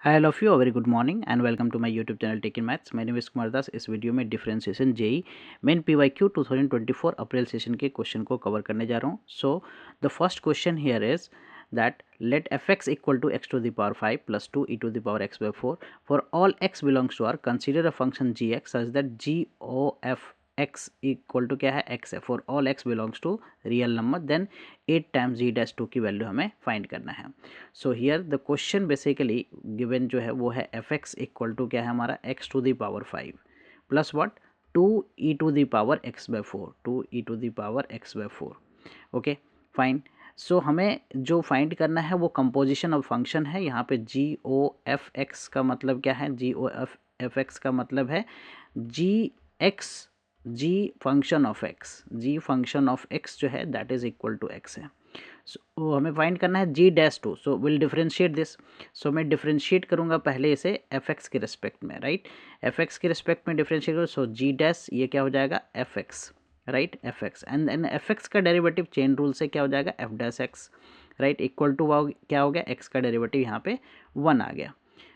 Hi all of you, very good morning and welcome to my YouTube channel tech in maths. मैं निवेश कुमार दास इस video में differentiation JEE Main PYQ 2024 April session के question को cover करने जा रहा हूँ। So the first question here is that let fx equal to x to the power 5 plus 2 e to the power x by 4 for all x belongs to R, consider a function gx such that g of x equal to क्या है x है। for all x belongs to real number then 8 times g dash 2 की value हमें find करना है। So here the question basically given जो है वो है fx इक्वल टू क्या है हमारा x to the power 5 plus what 2 e to the power x by 4 2 e to the power x by 4। Okay fine. So हमें जो फाइंड करना है वो कंपोजिशन ऑफ फंक्शन है। यहाँ पे जी ओ एफ एक्स का मतलब क्या है, जी ओ एफ एक्स का मतलब है g x g function of x, g function of x जो है that is equal to x है। सो हमें फाइंड करना है g dash two. So will differentiate this. So मैं डिफरेंशिएट करूँगा पहले इसे एफ एक्स के रिस्पेक्ट में, राइट। एफ एक्स के रिस्पेक्ट में डिफरेंशिएट करूँ। सो जी डैश ये क्या हो जाएगा f x, right, f x and then f x का डेरिवेटिव चेन रूल से क्या हो जाएगा f dash x, right, equal to क्या हो गया एक्स का डेरिवेटिव यहाँ पे 1 आ गया,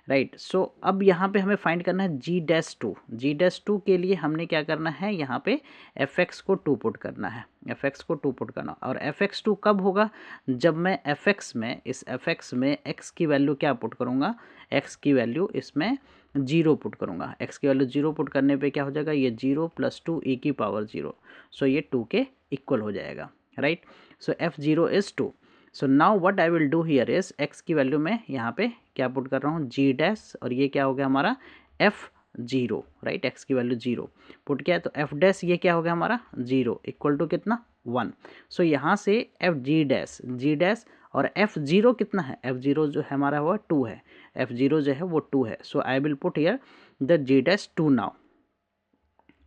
राइट। सो अब यहाँ पे हमें फाइंड करना है g dash two. G dash two के लिए हमने क्या करना है, यहाँ पे एफ एक्स को 2 पुट करना है, एफ एक्स को 2 पुट करना। और एफ एक्स 2 कब होगा, जब मैं एफ एक्स में, इस एफ एक्स में एक्स की वैल्यू क्या पुट करूँगा, एक्स की वैल्यू इसमें 0 पुट करूँगा। एक्स की वैल्यू 0 पुट करने पे क्या हो जाएगा, ये 0 प्लस 2 ई की पावर 0। सो ये 2 के इक्वल हो जाएगा, right. So F 0 is 2। So now what I will do here is x की वैल्यू में यहाँ पे क्या पुट कर रहा हूँ जी डैश, और ये क्या हो गया हमारा एफ 0, राइट। एक्स की वैल्यू 0 पुट किया तो एफ डैश ये क्या हो गया हमारा 0 इक्वल टू कितना 1। सो यहाँ से एफ जी डैश और एफ 0 कितना है, एफ 0 जो है हमारा वो 2 है, एफ 0 जो है वो 2 है। So I will put here the g dash 2 now,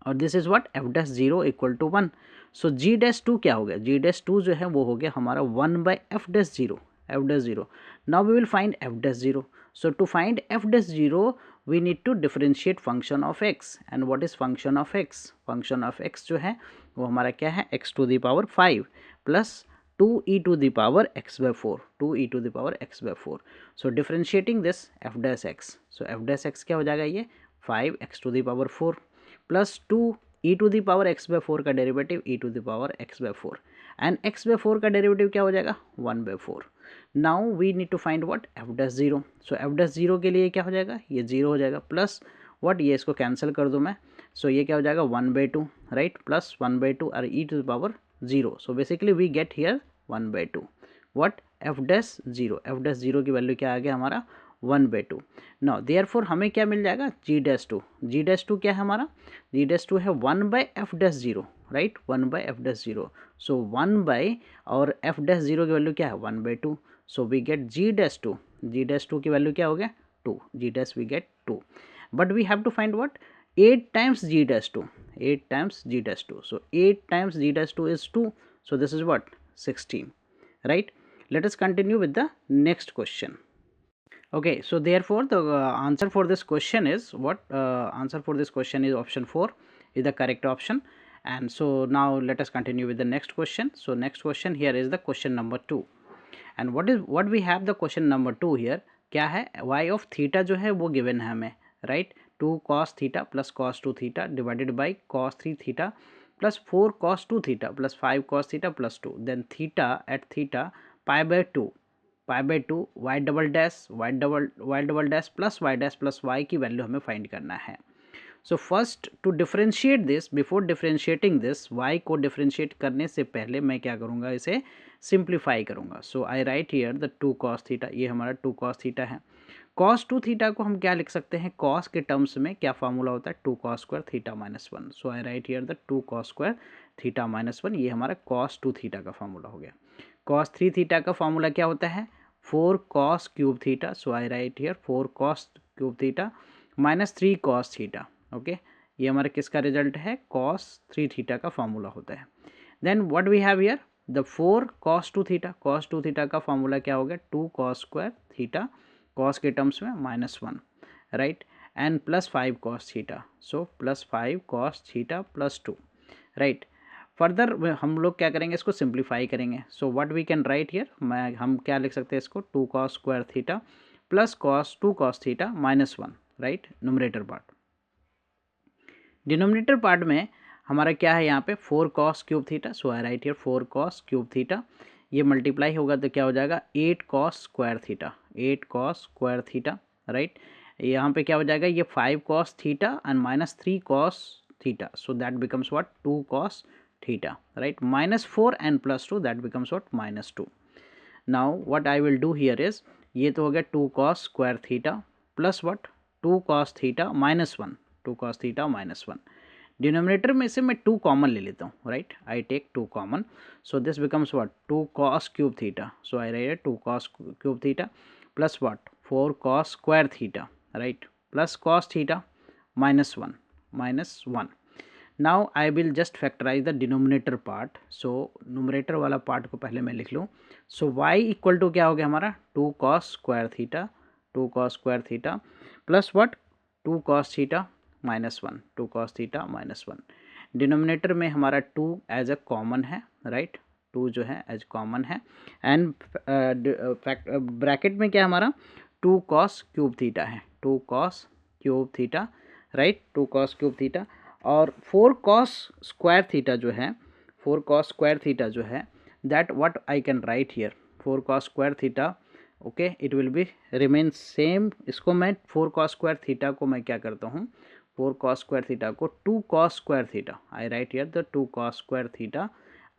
और this is what f dash 0 equal to 1। So g dash 2 क्या हो गया, जी डैश 2 जो है वो हो गया हमारा 1 by f dash 0, f dash 0। Now we will find f dash 0। So to find f dash 0 we need to differentiate function of x. And what is function of x, function of x जो है वो हमारा क्या है x to the power 5 plus 2 e to the power x by 4, 2 e to the power x by 4। so differentiating this f dash x, so f dash x क्या हो जाएगा, ये 5x to the power 4 plus 2 e to the power x by 4 का derivative e to the power x by 4 and x by 4 का derivative क्या हो जाएगा 1 by 4। Now we need to find what f dash 0। So f dash 0 के लिए क्या हो जाएगा, ये 0 हो जाएगा प्लस व्हाट, ये इसको कैंसिल कर दूँ मैं। सो ये क्या हो जाएगा 1 बाई 2, राइट, प्लस 1 बाई 2 और e to the power 0। So basically we get here 1 by 2 what f dash 0। F dash 0 की वैल्यू क्या आ गया हमारा 1 बाई 2। नाउ देयरफॉर हमें क्या मिल जाएगा जी डैश 2। जी डैश 2 क्या है हमारा, जी डैश 2 है 1 by f dash 0, right, 1 by f dash 0। So 1 by और एफ डैश 0 की वैल्यू क्या है 1 by 2। So we get g dash 2। G dash 2 की वैल्यू क्या हो गया 2, g dash we get 2। But we have to find what 8 times g dash 2, 8 times g dash 2। So 8 times g dash 2 is 2, so this is what 16, right. Let us continue with the next question. Okay, so therefore the answer for this question is what, answer for this question is option 4 is the correct option. And so now let us continue with the next question. So next question here is the question number 2, and what we have the question number 2 here, क्या है y of theta जो है वो given है हमें, right, 2 cos theta plus cos 2 theta divided by cos 3 theta plus 4 cos 2 theta plus 5 cos theta plus 2, then theta at theta pi by 2, pi by 2 y double dash plus y की value हमें find करना है। So first to differentiate this, before differentiating this y को differentiate करने से पहले मैं क्या करूँगा, इसे सिंप्लीफाई करूँगा। So I write here the 2 cos theta, ये हमारा 2 cos थीटा है। cos 2 थीटा को हम क्या लिख सकते हैं, cos के टर्म्स में क्या फार्मूला होता है 2 cos square theta minus 1। So I write here the 2 cos square theta minus 1, ये हमारा cos 2 थीटा का फार्मूला हो गया। cos 3 थीटा का फार्मूला क्या होता है 4 cos cube theta. So I write here 4 cos cube theta minus 3 cos theta. Okay, ये हमारा किसका रिजल्ट है cos 3 थीटा का फार्मूला होता है। Then what we have here the 4 cos 2 theta. cos 2 theta का फार्मूला क्या हो गया 2 cos स्क्वायर थीटा, cos के टर्म्स में minus 1, right, and plus 5 cos theta. So plus 5 cos theta plus 2, right. Further हम लोग क्या करेंगे, इसको सिंप्लीफाई करेंगे। So what we can write here, हम क्या लिख सकते हैं इसको 2 cos square theta plus cos 2 cos theta minus 1, right, numerator part. Denominator part में हमारा क्या है यहाँ पे 4 cos cube theta, so I write here 4 cos cube theta, ये मल्टीप्लाई होगा तो क्या हो जाएगा 8 cos square theta, 8 cos square theta, right. यहाँ पे क्या हो जाएगा ये 5 cos theta and minus 3 cos theta, so that becomes what 2 cos theta, right, minus 4 and plus 2 that becomes what minus 2। Now what I will do here is, ये तो हो गया 2 cos square theta plus what 2 cos theta minus 1, 2 cos theta minus 1। Denominator में से मैं 2 common ले लेता हूँ, right, I take 2 common, so this becomes what 2 cos cube theta, so I write 2 cos cube theta plus what 4 cos square theta, right, plus cos theta minus 1। Now I will just factorize the denominator part, so numerator वाला part को पहले मैं लिख लूँ। सो y equal to क्या हो गया हमारा 2 cos square theta, 2 cos square theta plus what 2 cos theta minus 1, 2 cos theta minus 1। Denominator में हमारा 2 एज अ कॉमन है, राइट, 2 जो है एज कॉमन है, एंड ब्रैकेट में क्या हमारा 2 कॉस क्यूब थीटा है, 2 cos cube theta, right, 2 cos cube theta, और 4 कॉस स्क्वायर थीटा जो है, 4 कॉस स्क्वायर थीटा जो है that what I can write here 4 cos square theta, okay, it will be remain same. इसको मैं 4 cos square theta को मैं क्या करता हूँ 4 cos square theta को 2 cos square theta, I write here the 2 cos square theta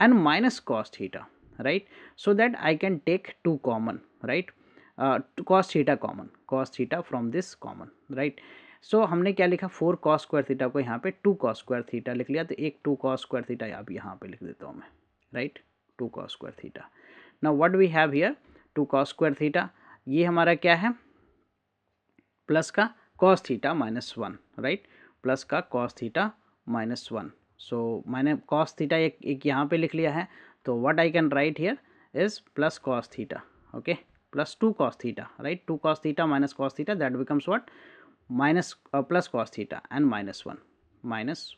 and minus cos theta, right, so that I can take 2 common, right, cos theta common, cos theta from this common, right। so हमने क्या लिखा 4 cos square theta को यहाँ पे 2 cos square theta लिख लिया, तो एक 2 cos square theta अब यहाँ पे लिख देता हूँ मैं, right, 2 cos square theta। now what we have here 2 cos square theta, ये हमारा क्या है प्लस का cos theta minus 1, right, plus का cos थीटा माइनस 1। सो मैंने cos थीटा एक यहाँ पे लिख लिया है, तो what I can write here is plus cos theta, okay, plus 2 cos theta, right, 2 cos theta minus cos theta that becomes what minus plus cos theta and minus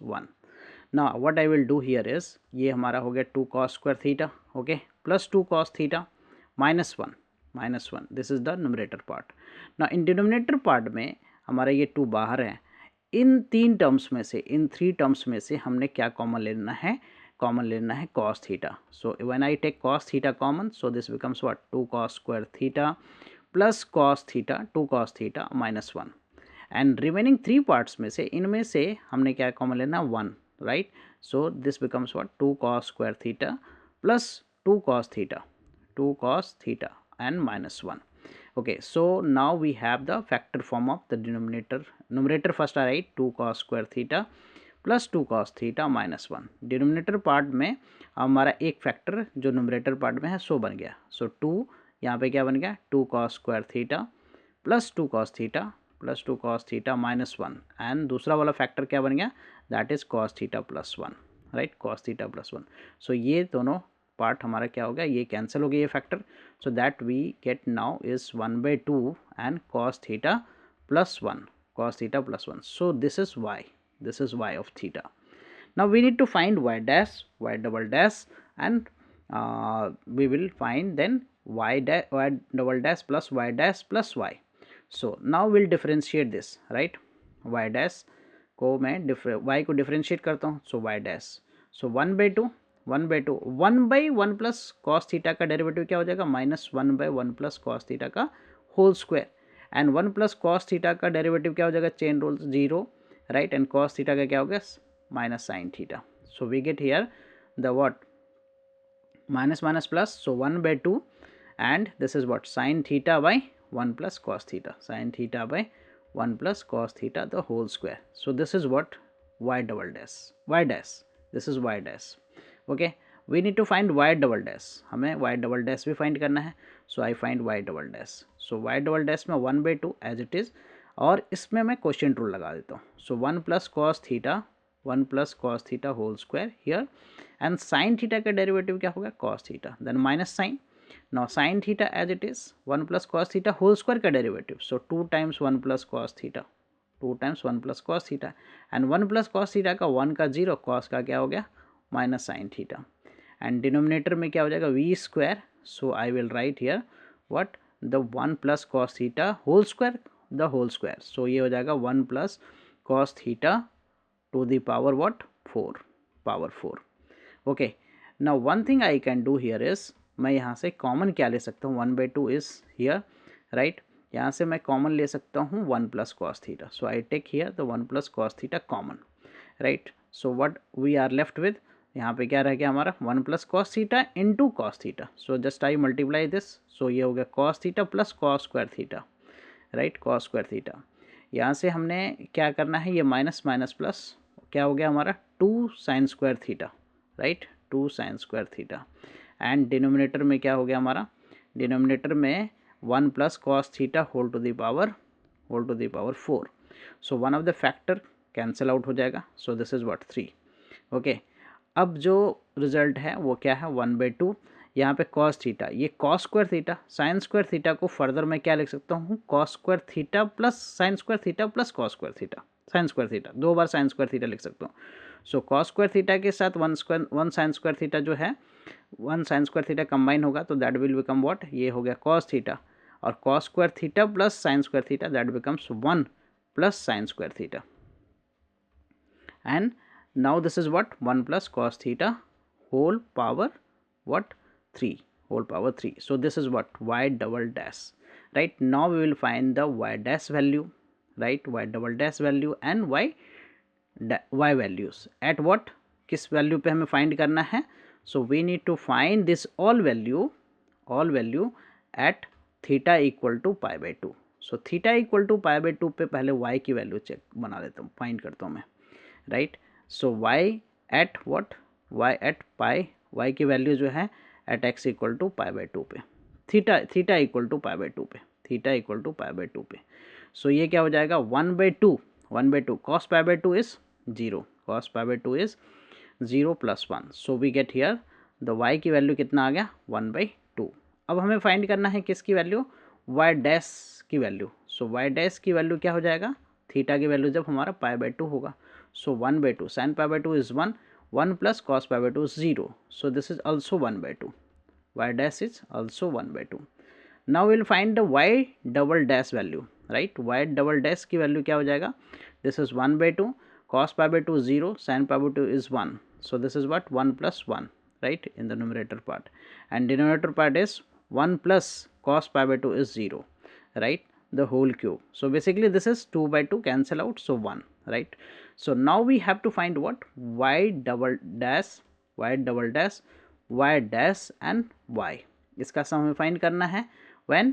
1। Now what I will do here is, ये हमारा हो गया 2 cos square theta, okay, plus 2 cos theta minus 1, this is the numerator part. ना in denominator part में हमारा ये 2 बाहर है, इन 3 टर्म्स में से, इन 3 टर्म्स में से हमने क्या कॉमन लेना है, कॉमन लेना है cos theta. So when I take cos theta common, so this becomes what 2 cos square theta plus cos theta 2 cos theta minus 1, and remaining 3 parts में से इनमें से हमने क्या कॉमन लेना 1, right, so this becomes what 2 cos square theta plus 2 cos theta, 2 cos theta and minus 1, okay, so now we have the factor form of the numerator first I write 2 cos square theta plus 2 cos theta minus 1। Denominator part में हमारा एक factor जो numerator part में है सो बन गया, सो 2 यहाँ पे क्या बन गया 2 cos square theta plus 2 cos theta plus 2 cos theta minus 1, and दूसरा वाला फैक्टर क्या बन गया that is cos theta plus 1, right, cos theta plus 1। सो ये दोनों पार्ट हमारा क्या हो गया, ये कैंसिल हो गया ये factor, so that we get now is 1/2 and cos theta plus 1, cos theta plus 1, so this is y of theta। now we need to find y dash, y double dash, and we will find then y double dash plus y dash plus y। so now we'll differentiate this, right, y dash को मैं y को differentiate करता हूँ, so y dash, so 1/2 1/1 plus cos theta का derivative क्या हो जाएगा minus 1/1 plus cos theta का whole square, and 1 plus cos theta का डेरिवेटिव क्या हो जाएगा chain rule 0, right, and cos theta का क्या हो गया minus sine theta. So we get here the what minus minus plus, so 1/2 and this is what sine theta by 1 plus cos theta, sine theta by 1 plus cos theta the whole square. So this is what y double dash, y dash, this is y dash, okay, we need to find y double dash, हमें y double dash भी find करना है, so I find y double dash, so y double dash में 1/2 as it is, और इसमें मैं question rule लगा देता हूँ, so 1 plus cos theta whole square here, and sine theta का डेरिवेटिव क्या होगा cos theta, then minus sine, now sine theta as it is 1 plus cos theta whole square का derivative, so 2 times 1 plus cos theta, 2 times 1 plus cos theta, and 1 plus cos theta का 1 का 0, cos का क्या हो गया minus sine theta, and denominator में क्या हो जाएगा v square, so I will write here what the 1 plus cos theta whole square, the whole square. So ये हो जाएगा 1 plus cos theta to the power what 4, power 4. Okay, now one thing I can do here is, मैं यहाँ से common क्या ले सकता हूँ, 1/2 इज हियर, राइट. यहाँ से मैं कॉमन ले सकता हूँ 1 plus cos theta. So I take here the 1 plus cos theta common, right. So what we are left with, यहाँ पे क्या रह गया हमारा 1 plus cos theta into cos theta. So just I multiply this. So ये हो गया cos theta plus cos square theta, right, cos square theta. यहाँ से हमने क्या करना है, ये माइनस माइनस प्लस क्या हो गया हमारा 2 sine square theta, right, 2 sine square theta. And denominator में क्या हो गया हमारा, डिनोमिनेटर में 1 plus cos theta whole to the power 4. So one of the factor cancel out हो जाएगा. So this is what 3. Okay, अब जो रिजल्ट है वो क्या है 1/2. यहाँ पे कॉस थीटा, ये cos square theta, sign square theta को फर्दर मैं क्या लिख सकता हूँ, cos square theta plus sign square theta plus cos square theta, sign square theta, 2 बार साइन स्क्वायर थीटा लिख सकता हूँ. सो कॉस स्क्वायर थीटा के साथ 1 साइन स्क्वायर थीटा जो है, 1 साइन स्क्वायर थीटा कंबाइन होगा तो दैट विल बिकम व्हाट, ये हो गया कॉस थीटा, और cos square theta plus sign square theta that becomes 1 plus sign square theta. And now this is what 1 plus cos theta whole power what 3, whole power 3. So this is what y double dash, right. Now we will find the y dash value, right, y double dash value and y values at what, किस value पे हमें find करना है. So we need to find this all value at theta equal to pi by 2. So theta equal to pi by 2 पे पहले y की value check बना लेता हूँ, फाइंड करता हूँ मैं, right. So y at what, y at pi, y की वैल्यू जो है at x equal to pi by 2 पे, theta equal to pi by 2 पे, theta equal to pi by 2 पे. सो ये क्या हो जाएगा 1/2 cos pi by 2 is 0, cos pi by 2 is 0 plus 1. So we get here the y की value कितना आ गया 1/2. अब हमें फाइंड करना है किसकी वैल्यू, y डैश की वैल्यू. सो y डैश की वैल्यू क्या हो जाएगा, थीटा की वैल्यू जब हमारा पाई बाई 2 होगा. So 1/2 sin pi by 2 is 1 plus cos pi by 2 is 0. So this is also 1/2. Y dash is also 1/2. Now we will find the y double dash value, right. Y double dash की value क्या हो जाएगा, this is 1/2 cos pi by 2 is 0, sin pi by 2 is 1. So this is what 1 plus 1, right, in the numerator part, and denominator part is 1 plus cos pi by 2 is 0, right, the whole cube. So basically this is 2/2 cancel out, so 1, right. So now we have to find what, y double dash and y. इसका सम हमें find करना है when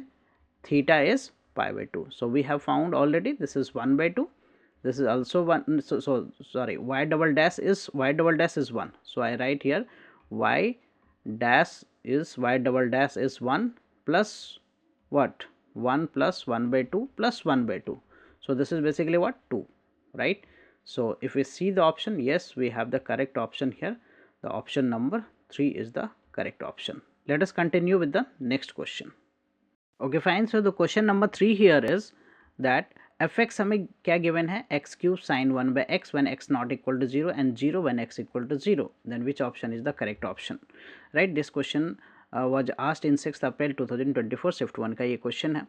theta is pi by 2. So we have found already, this is 1/2, this is also 1. So sorry, y double dash is 1. So I write here y double dash is 1 plus what, 1 plus 1/2 plus 1/2. So this is basically what 2, right. So if we see the option, yes, we have the correct option here. The option number 3 is the correct option. Let us continue with the next question. Okay, fine. So the question number 3 here is that fx हमें क्या given है, x cube sin 1 by x when x not equal to 0 and 0 when x equal to 0. Then which option is the correct option, right. This question was asked in 6th April 2024 shift 1 का ये question है.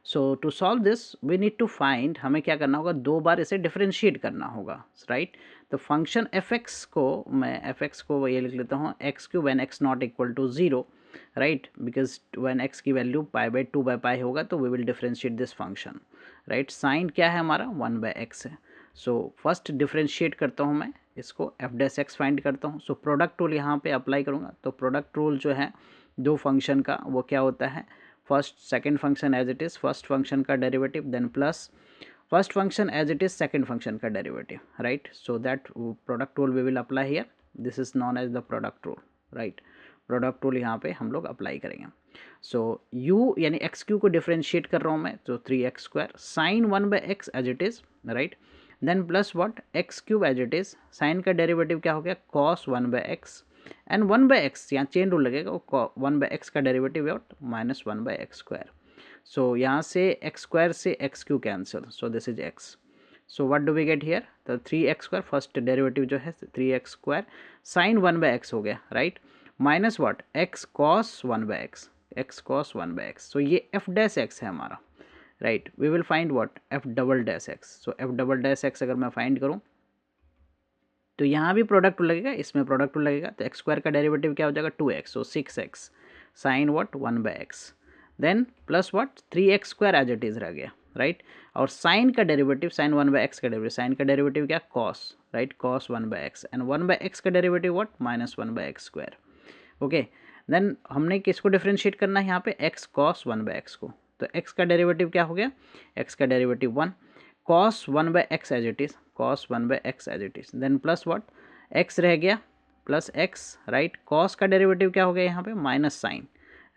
So to solve this we need to find, हमें क्या करना होगा, 2 बार इसे differentiate करना होगा, राइट. तो फंक्शन एफ एक्स को मैं ये लिख लेता हूँ x cube when x not equal to 0, right, because when x की value pi by 2 by pi होगा तो we will differentiate this function, right. Sine क्या है हमारा 1/x है. सो फर्स्ट डिफरेंशिएट करता हूँ मैं इसको, एफ डैश एक्स फाइंड करता हूँ. सो प्रोडक्ट रूल यहाँ पे अप्लाई करूँगा. तो प्रोडक्ट रूल जो है दो फंक्शन का वो क्या होता है, first second function as it is first function का derivative, then plus first function as it is second function का derivative, right. So that product rule we will apply here. This is known as the product rule, right. Product rule यहाँ पे हम लोग apply करेंगे. So u यानी x cube को differentiate कर रहा हूँ मैं, तो 3x² sine 1/x as it is, right. Then plus what x cube as it is, sine का डेरिवेटिव क्या हो गया cos 1/x एंड 1/x, यहाँ चेन रूल लगेगा, 1/x का डेरिवेटिव है माइनस 1/x². सो यहाँ से x² से x³ cancel, so this is x. So what do we get here, तो 3x² फर्स्ट डेरिवेटिव जो है 3x² साइन 1/x हो गया, right, minus what x cos 1/x. X cos 1/x। So ये f dash x है हमारा, right. We will find what f double dash x. So f double dash x अगर मैं find करूँ तो यहाँ भी प्रोडक्ट रूल लगेगा, इसमें प्रोडक्ट रूल लगेगा, तो एक्स स्क्वायर का डेरिवेटिव क्या हो जाएगा 2x, सो 6x sine what 1/x, then plus what 3x square as it is रह गया, राइट। और साइन का डेरिवेटिव साइन 1/x का डेरिवेटिव, साइन का डेरिवेटिव क्या cos, right, cos 1/x and 1/x का derivative what minus 1/x square. Okay, then हमने किसको डिफ्रेंशिएट करना है यहाँ पे x कॉस 1/x को, तो x का डेरिवेटिव क्या हो गया, x का derivative 1 cos 1/x as it is, cos 1/x as it is, then plus what x रह गया प्लस x, राइट। cos का डेरिवेटिव क्या हो गया यहाँ पे minus sine,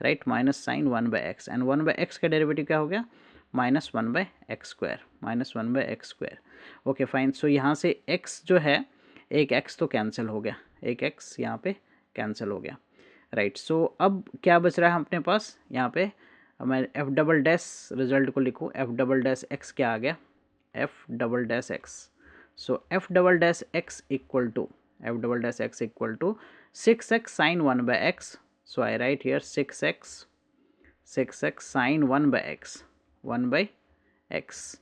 right, minus sine 1/x and 1/x का डेरिवेटिव क्या हो गया minus 1/x square, minus 1/x square. Okay fine, so यहाँ से x जो है एक x तो कैंसिल हो गया, एक x यहाँ पे कैंसिल हो गया, राइट। सो अब क्या बच रहा है अपने पास यहाँ पे, मैं एफ डबल डैश रिजल्ट को लिखूँ, एफ डबल डैश एक्स क्या आ गया, f double dash x. So f double dash x equal to, f double dash x equal to 6x sine 1/x। So I write here 6x sine 1/x, 1/x,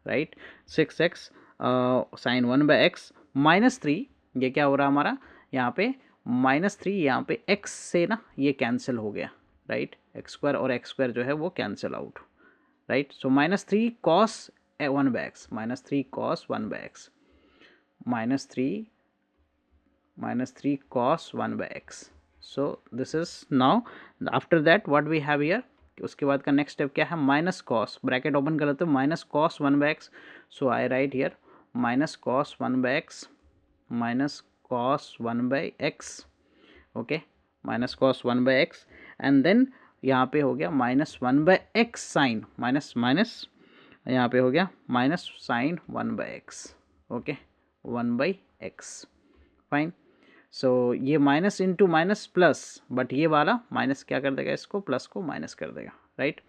right. 6x sine 1/x minus 3, ये क्या हो रहा है हमारा यहाँ पे minus 3, यहाँ पे x से ना ये कैंसिल हो गया, राइट, एक्स स्क्वायर और एक्स स्क्वायर जो है वो cancel out, right. So minus 3 cos 1/x, minus 3 cos 1/x, minus 3 cos 1/x। So this is now after that what we have here, उसके बाद का नेक्स्ट स्टेप क्या है, माइनस कॉस, ब्रैकेट ओपन कर लेते हो, minus cos 1/x। So I write here minus cos 1/x, minus cos 1/x, okay, minus cos 1/x and then यहाँ पे हो गया minus 1/x sign, minus minus यहाँ पे हो गया minus sine 1/x, okay, 1/x, fine. So ये minus into minus plus, but ये वाला माइनस क्या कर देगा, इसको प्लस को माइनस कर देगा, right.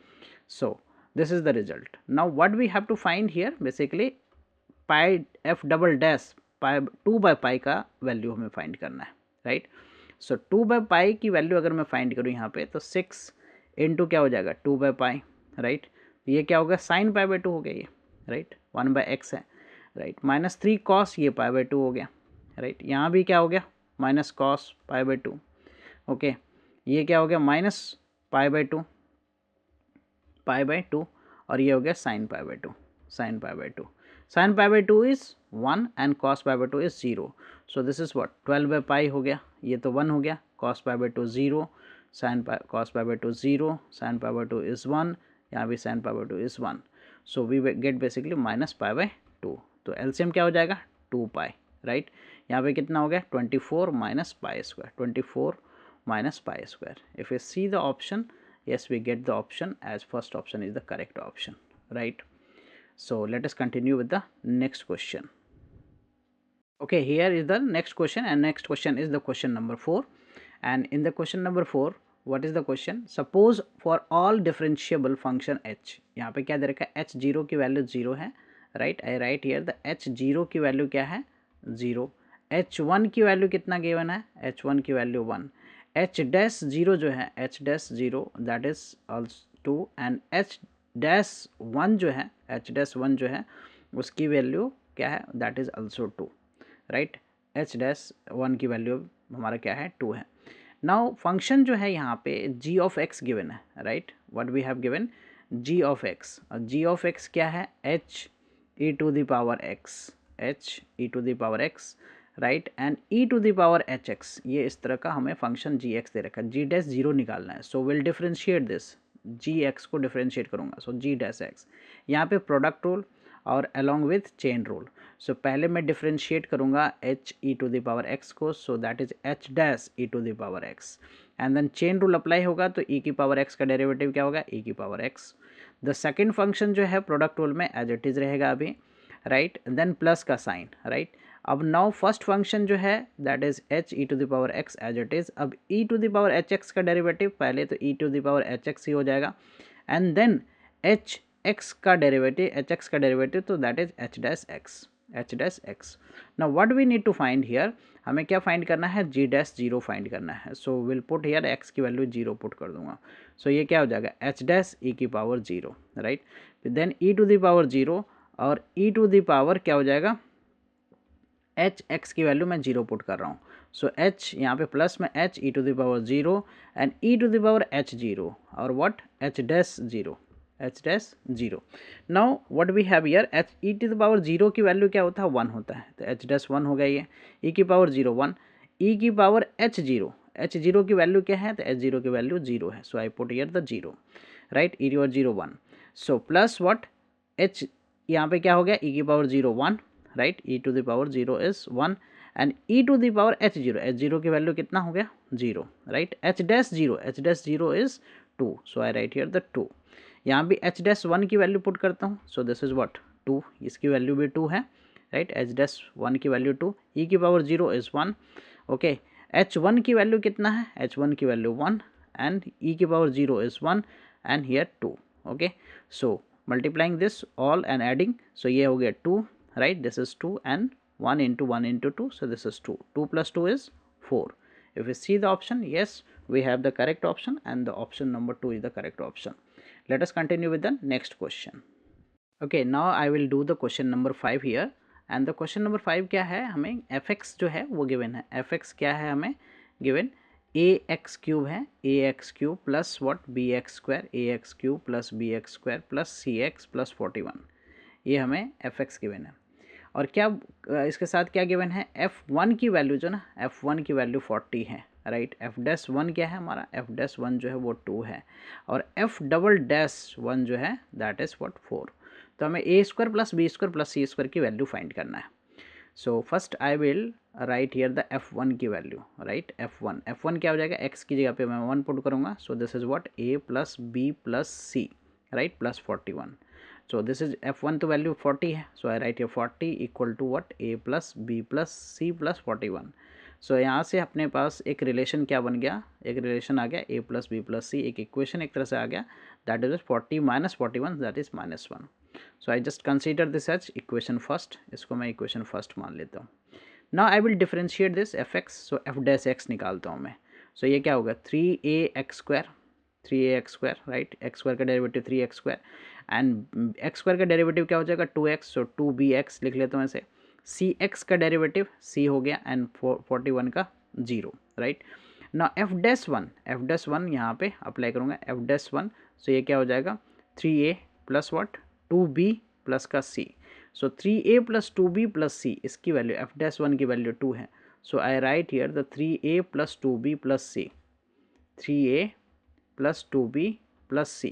So this is the result. Now what we have to find here basically pi f double dash pi 2/पाई का वैल्यू हमें फाइंड करना है, राइट। सो 2/पाई की वैल्यू अगर मैं फाइंड करूँ यहाँ पे तो 6 इंटू क्या हो जाएगा 2/पाई, राइट। ये क्या होगा साइन पाई/2 हो गया ये, राइट, 1/x है, राइट, माइनस 3 कॉस ये पाई/2 हो गया, राइट। यहाँ भी क्या हो गया माइनस कॉस पाई/2, ओके, ये क्या हो गया माइनस पाई/2, पाई/2 और ये हो गया साइन पाई/2, साइन पाई/2, साइन पाई/2 इज 1 एंड कॉस पाई/2 is 0। So this is what 12/पाई हो गया, ये तो 1 हो गया, कॉस पाई/2 0, साइन कॉस पाई/2 0, साइन पाई/2 इज 1, यहाँ भी साइन पाई/2 is 1। So we get basically minus पाई/2, तो एलसीएम क्या हो जाएगा 2 पाई, राइट। यहाँ पे कितना हो गया 24 minus pi square, 24 minus pi square. If you see the option, yes we get the option as first option is the correct option, right. So let us continue with the next question. Okay, here is the next question and next question is the question number 4, and in the question number 4 what is the question, suppose for all differentiable function h, यहाँ पे क्या दे रखा है h0 की value 0 है, right, I write here the h0 की value क्या है 0, h1 की वैल्यू कितना गिवन है h1 की वैल्यू 1, h डैश 0 जो है h dash 0 that is also 2 and h dash 1 जो है h डैश 1 जो है उसकी वैल्यू क्या है that is also 2, right. h dash 1 की वैल्यू हमारा क्या है 2 है। नाउ फंक्शन जो है यहाँ पे g ऑफ x गिवन है, right, what we have given g of x, और g ऑफ x क्या है h e to the power x, h e to the power x, right, and e to the power h x, ये इस तरह का हमें function जी x दे रखा है, जी डैश 0 निकालना है। So will differentiate this, g x को डिफ्रेंशिएट करूँगा, सो जी डैश एक्स, यहाँ पे प्रोडक्ट रूल और अलॉन्ग विथ चेन रूल। सो पहले मैं डिफ्रेंशिएट करूँगा h e to the power x को, so that is h dash e to the power x, and then chain rule apply होगा तो e की पावर x का डेरिवेटिव क्या होगा e की power x। The second function जो है प्रोडक्ट रूल में एज इट इज़ रहेगा अभी, राइट, देन प्लस का साइन, राइट। अब नाउ फर्स्ट फंक्शन जो है that is h e to the power x as it is, अब e to the power h x का डेरिवेटिव पहले तो e to the power h x ही हो जाएगा, एंड देन h x का डेरिवेटिव h x का derivative तो that is h dash x, h dash x। Now what we need to find here, हमें क्या फाइंड करना है g डैश 0 फाइंड करना है। So will put here x की वैल्यू 0 पुट कर दूंगा, सो ये क्या हो जाएगा एच डैश ई की power 0, right. Then e to the power 0 और ई टू द पावर क्या हो जाएगा एच एक्स की वैल्यू मैं 0 पुट कर रहा हूँ। सो एच यहाँ पे प्लस में h e to the power 0 and e to the power h 0 और what h dash 0, h dash 0। Now what we have here h e to the power 0 की value क्या होता है 1 होता है, तो एच डैश 1 हो गया ये। ई की पावर 0 1, ई की पावर एच 0, एच 0 की वैल्यू क्या है तो एच 0 की वैल्यू 0 है। So I put here the 0, right. E power 0 1, so plus what h यहाँ पे क्या हो गया ई की power 0 1, right. E to the power 0 is 1 and e to the power h 0, h 0 की वैल्यू कितना हो गया 0, right. H dash 0, h dash 0 is 2, so I write here the 2। यहाँ भी एच डैश 1 की वैल्यू पुट करता हूँ, सो दिस इज व्हाट 2, इसकी वैल्यू भी 2 है, राइट। एच डैश 1 की वैल्यू 2, ई की पावर 0 इज 1, ओके। एच 1 की वैल्यू कितना है एच 1 की वैल्यू 1 एंड ई की power 0 is 1 and here 2, okay. So multiplying this all and adding, so ये हो गया 2, right, this is 2 and 1 into 1 into 2, so this is 2, 2 plus 2 is 4. If we see the option, yes, we have the correct option and the option number 2 is the correct option. Let us continue with the next question. Okay, now I will do the question number 5 here and the question number 5 क्या है हमें fx जो है वो given है, fx क्या है हमें given ax क्यूब है, ax cube plus what bx square, ax cube plus bx square plus cx plus 41, ये हमें fx गिवन है। और क्या इसके साथ क्या गिवन है f1 की वैल्यू जो ना f1 की वैल्यू 40 है, राइट। f डैश 1 क्या है हमारा f डैश 1 जो है वो 2 है और f डबल डैश 1 जो है दैट इज़ व्हाट 4। तो हमें a square plus b square plus c square की वैल्यू फाइंड करना है। So first I will write here the f1 की वैल्यू, राइट। f1 क्या हो जाएगा x की जगह पे मैं 1 पुट करूँगा, so this is what a plus b plus c, right, plus 41। So this is f1 तो वैल्यू 40 है, so I write here 40 equal to what a plus b plus c plus 41। so यहाँ से अपने पास एक relation क्या बन गया, एक रिलेशन आ गया a plus b plus c, एक इक्वेशन एक तरह से आ गया that is 40 minus 41 that is minus 1। so I just consider this as equation first, इसको मैं equation first मान लेता हूँ। now I will differentiate this fx, so f dash x निकालता हूँ मैं। so ये क्या होगा 3ax square, 3ax square, right. X square का derivative 3x square and x square का डेरिवेटिव क्या हो जाएगा 2x, सो 2bx लिख लेता हूँ ऐसे। cx का डेरिवेटिव c हो गया एंड 41 का 0, राइट। ना f डैश वन यहाँ पे अप्लाई करूँगा f डैश 1, सो ये क्या हो जाएगा 3a plus what 2b plus का c, so 3a plus 2b plus c, इसकी वैल्यू f डैश 1 की वैल्यू 2 है। So I write here the 3a plus 2b plus c, 3a plus 2b plus c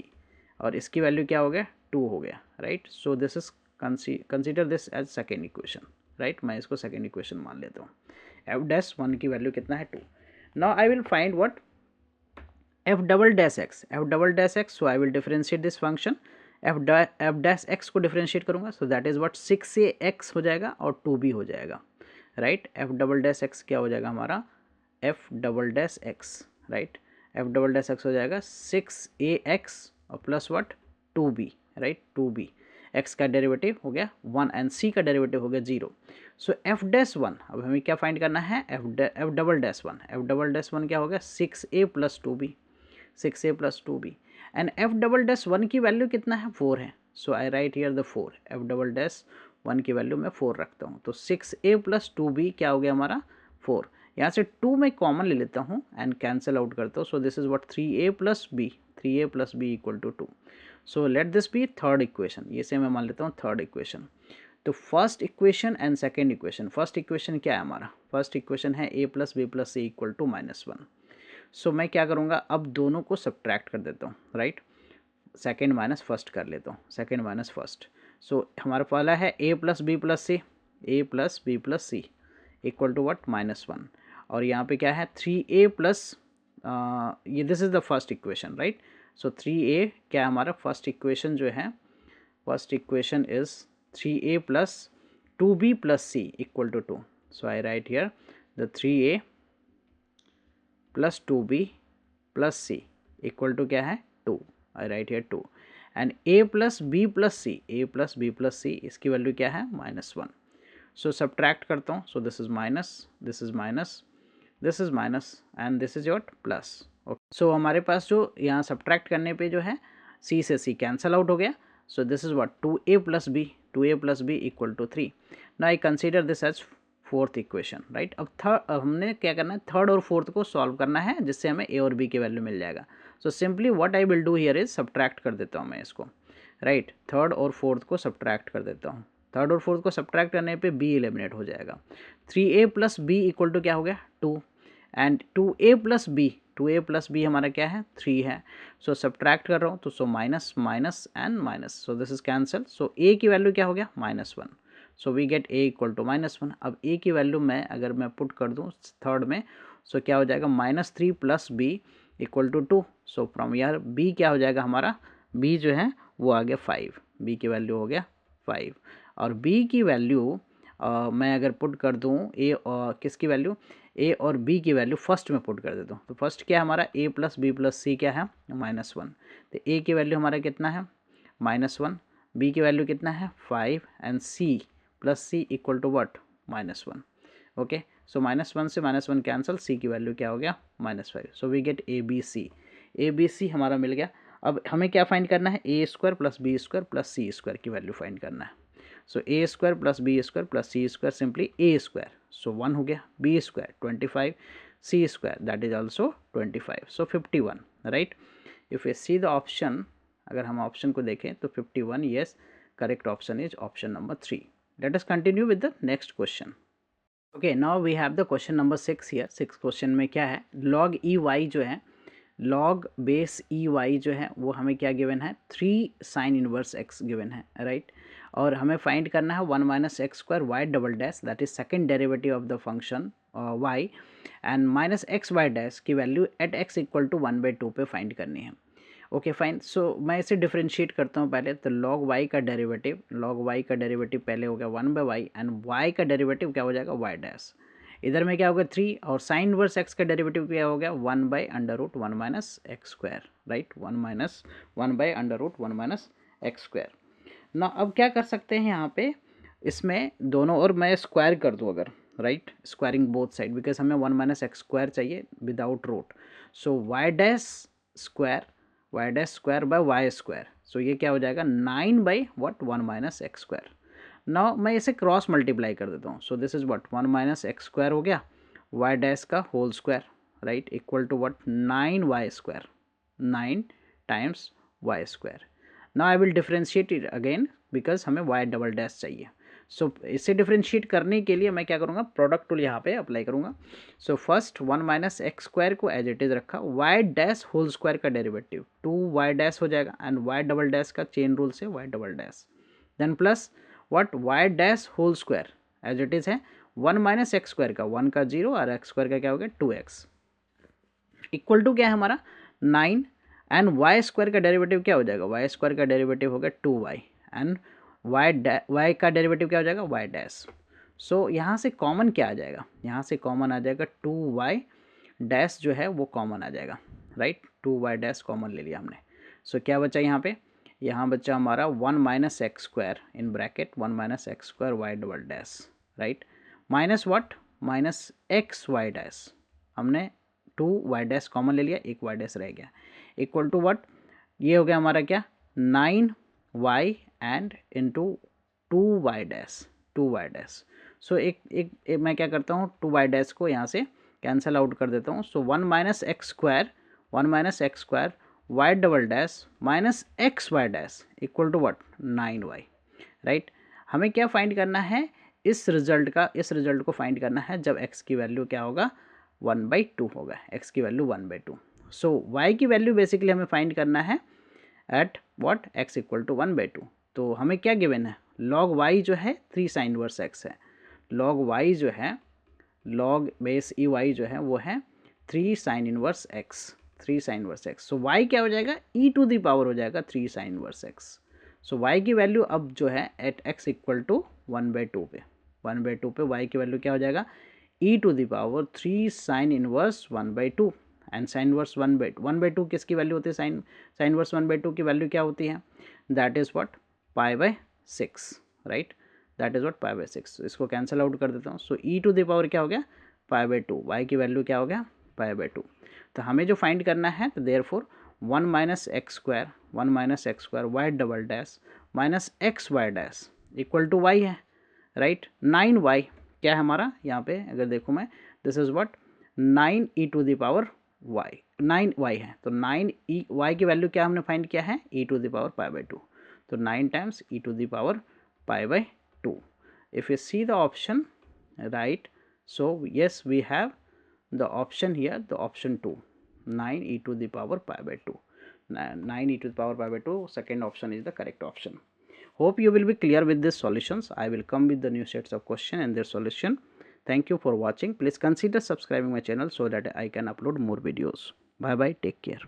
और इसकी value क्या हो गया 2 हो गया, right. So this is consider this as second equation, right. मैं इसको सेकेंड इक्वेशन मान लेता हूँ। एफ डैश 1 की वैल्यू कितना है 2। Now I will find what f double dash x, F double dash x, so I will differentiate this function. F dash x को differentiate करूँगा, सो दैट इज व्हाट 6ax हो जाएगा और 2b हो जाएगा, right. F double dash x क्या हो जाएगा हमारा F double dash x, right. F double dash x हो जाएगा 6ax और plus what 2b, right, 2b। x का डेरिवेटिव हो गया 1 एंड c का डेरिवेटिव हो गया 0। सो f डैश 1, अब हमें क्या फाइंड करना है f double dash 1, f double dash 1 क्या हो गया 6a plus 2b, 6a plus 2b and f double dash 1 की वैल्यू कितना है 4 है। So I write here the 4, f double dash 1 की वैल्यू मैं 4 रखता हूँ, तो 6a प्लस 2b क्या हो गया हमारा 4। यहाँ से 2 मैं कॉमन ले लेता हूँ एंड कैंसिल आउट करता हूँ, so this is what 3a plus b, 3a plus b equal to 2। So let this be third equation, ये से मैं मान लेता हूँ थर्ड इक्वेशन। तो first equation and second equation, first equation क्या है हमारा, फर्स्ट इक्वेशन है a plus b plus c equal to -1। सो मैं क्या करूँगा अब दोनों को सब्ट्रैक्ट कर देता हूँ, राइट। सेकेंड माइनस फर्स्ट कर लेता हूँ, सेकेंड माइनस फर्स्ट। सो हमारा पहला है a plus b plus c, a plus b plus c equal to what -1 और यहाँ पे क्या है 3a प्लस ये this is the first equation, right. So 3a क्या हमारा फर्स्ट इक्वेशन जो है, first equation is 3a plus 2b plus c equal to 2। So I write here the 3a plus 2b plus c equal to क्या है 2, I write here 2 and a plus b plus c, a plus b plus c इसकी value क्या है -1। So subtract करता हूँ, so this is minus, this is minus, this is minus and this is your plus. So हमारे पास जो यहाँ subtract करने पे जो है c से c कैंसल आउट हो गया. So this is what 2a plus b equal to 3. Now I consider this as fourth equation, right. अब हमने क्या करना है, थर्ड और फोर्थ को सॉल्व करना है जिससे हमें a और b की वैल्यू मिल जाएगा. So simply what I will do here is subtract कर देता हूँ मैं इसको, राइट. थर्ड और फोर्थ को सब्ट्रैक्ट कर देता हूँ. थर्ड और फोर्थ को सब्ट्रैक्ट करने पे b एलिमिनेट हो जाएगा. 3a plus b equal to क्या हो गया 2 एंड 2a प्लस बी हमारा क्या है 3 है. सो सब्ट्रैक्ट कर रहा हूँ तो so minus minus and minus, so this is cancel. So a की वैल्यू क्या हो गया -1. So we get a equal to -1. अब a की वैल्यू मैं अगर मैं पुट कर दूँ थर्ड में, सो क्या हो जाएगा -3 plus b equal to 2. So from यार b क्या हो जाएगा हमारा, b जो है वो आ गया 5. b की वैल्यू हो गया 5 और b की वैल्यू मैं अगर पुट कर दूँ a किसकी वैल्यू, a और b की वैल्यू फर्स्ट में पुट कर देता हूँ. तो फर्स्ट क्या हमारा a प्लस बी प्लस सी क्या है -1. तो a की वैल्यू हमारा कितना है -1, b की वैल्यू कितना है 5 and c plus c equal to what -1. Okay, so -1 से -1 कैंसल, c की वैल्यू क्या हो गया -5. So we get a b c हमारा मिल गया. अब हमें क्या फाइंड करना है, a square plus b square plus c square की वैल्यू फाइंड करना है. So a square plus b square plus c square simply a square, so 1 हो गया, b square 25, c square that is also 25, so 51, right. If you see the option, अगर हम option को देखें तो 51, yes, correct option is option number 3. Let us continue with the next question. Okay, now we have the question number 6 हियर. 6 question में क्या है, log E Y जो है, लॉग बेस ई वाई जो है वो हमें क्या गिवन है 3 साइन इनवर्स एक्स गिवन है, राइट. और हमें फाइंड करना है 1 minus x square y double dash that is second derivative of the function y and minus x y dash की value at x equal to 1/2 पे find करनी है. Okay fine. सो मैं इसे डिफ्रेंशिएट करता हूँ पहले. तो लॉग वाई का डेरिवेटिव पहले हो गया 1/y एंड y का डेरिवेटिव क्या हो जाएगा y डैश. इधर में क्या होगा 3 और साइन इनवर्स x का डेरिवेटिव क्या हो गया 1/√1 minus x square, right. 1/√1 minus x square. ना अब क्या कर सकते हैं यहाँ पे, इसमें दोनों और मैं स्क्वायर कर दूँ अगर, right, squaring both side because हमें 1 माइनस एक्स स्क्वायर चाहिए without root. So y dash square by y square, so ये क्या हो जाएगा 9/1 माइनस एक्स स्क्वायर. नाउ मैं इसे क्रॉस मल्टीप्लाई कर देता हूँ. So this is what 1 minus x square हो गया वाई डैश का whole square, right, equal to what 9y square, 9 times y square. Now I will differentiate it again because हमें y double dash चाहिए. सो इसे डिफ्रेंशिएट करने के लिए मैं क्या करूँगा, प्रोडक्ट टूल यहाँ पे अप्लाई करूँगा. So first 1 minus x square को एज इट इज़ रखा, वाई डैश होल स्क्वायर का डेरिवेटिव 2y डैश हो जाएगा एंड वाई डबल डैश का चेन रूल से y double dash, then plus what y dash whole square as it is है 1 minus x square का 1 का 0 और एक्स स्क्वायर का क्या हो गया 2x इक्वल टू क्या है हमारा 9 एंड वाई स्क्वायर का डेरिवेटिव क्या हो जाएगा, वाई स्क्वायर का डेरिवेटिव हो गया 2y एंड वाई का डेरिवेटिव क्या हो जाएगा वाई डैश. सो यहाँ से कॉमन क्या आ जाएगा, यहाँ से कॉमन आ जाएगा 2y डैश जो है वो कॉमन आ जाएगा, राइट. 2y डैश कॉमन ले लिया हमने. सो क्या बचा यहाँ पे, यहाँ बचा हमारा 1 minus x square in bracket 1 minus x square y double dash, right, minus what minus x y dash, हमने 2y डैश कॉमन ले लिया, एक y डैश रह गया, इक्वल टू व्हाट, ये हो गया हमारा क्या 9y and into 2y dash. सो एक मैं क्या करता हूँ 2y डैश को यहाँ से कैंसल आउट कर देता हूँ. So 1 minus x square y double dash minus x y dash equal to what 9y, right. हमें क्या फाइंड करना है, इस रिजल्ट को फाइंड करना है जब x की वैल्यू क्या होगा 1/2 होगा, x की वैल्यू 1/2. सो y की वैल्यू बेसिकली हमें फाइंड करना है at what x equal to 1/2. तो हमें क्या गिवन है, लॉग y जो है 3 साइन इनवर्स x है, लॉग y जो है लॉग बेस ई वाई जो है वो है 3 साइन इनवर्स x. सो y क्या हो जाएगा e टू द पावर हो जाएगा 3 साइन इनवर्स x. सो y की वैल्यू अब जो है एट x इक्वल टू 1/2 पे y की वैल्यू क्या हो जाएगा e to the power 3 sine inverse 1/2 and sine inverse 1/2 किसकी वैल्यू होती है, साइन इनवर्स 1/2 की वैल्यू क्या होती है, that is what π/6, right, that is what π/6. इसको कैंसिल आउट कर देता हूँ. So e to the power क्या हो गया π/2, y की वैल्यू क्या हो गया π/2. तो हमें जो फाइंड करना है, तो therefore 1 minus x square y double dash minus x y dash equal to y है, राइट। 9y क्या है हमारा यहाँ पे, अगर देखो मैं, this is what 9e to the power y, 9y है, तो 9y की वैल्यू क्या हमने फाइंड किया है, e to the power pi by 2, तो 9 times e to the power pi by 2. If you see the option, right, so yes, we have the option here, the option 2, 9e to the power pi by 2, 9e to the power pi by 2, second option is the correct option. Hope you will be clear with these solutions. I will come with the new sets of question and their solution. Thank you for watching. Please consider subscribing my channel so that I can upload more videos. Bye bye, take care.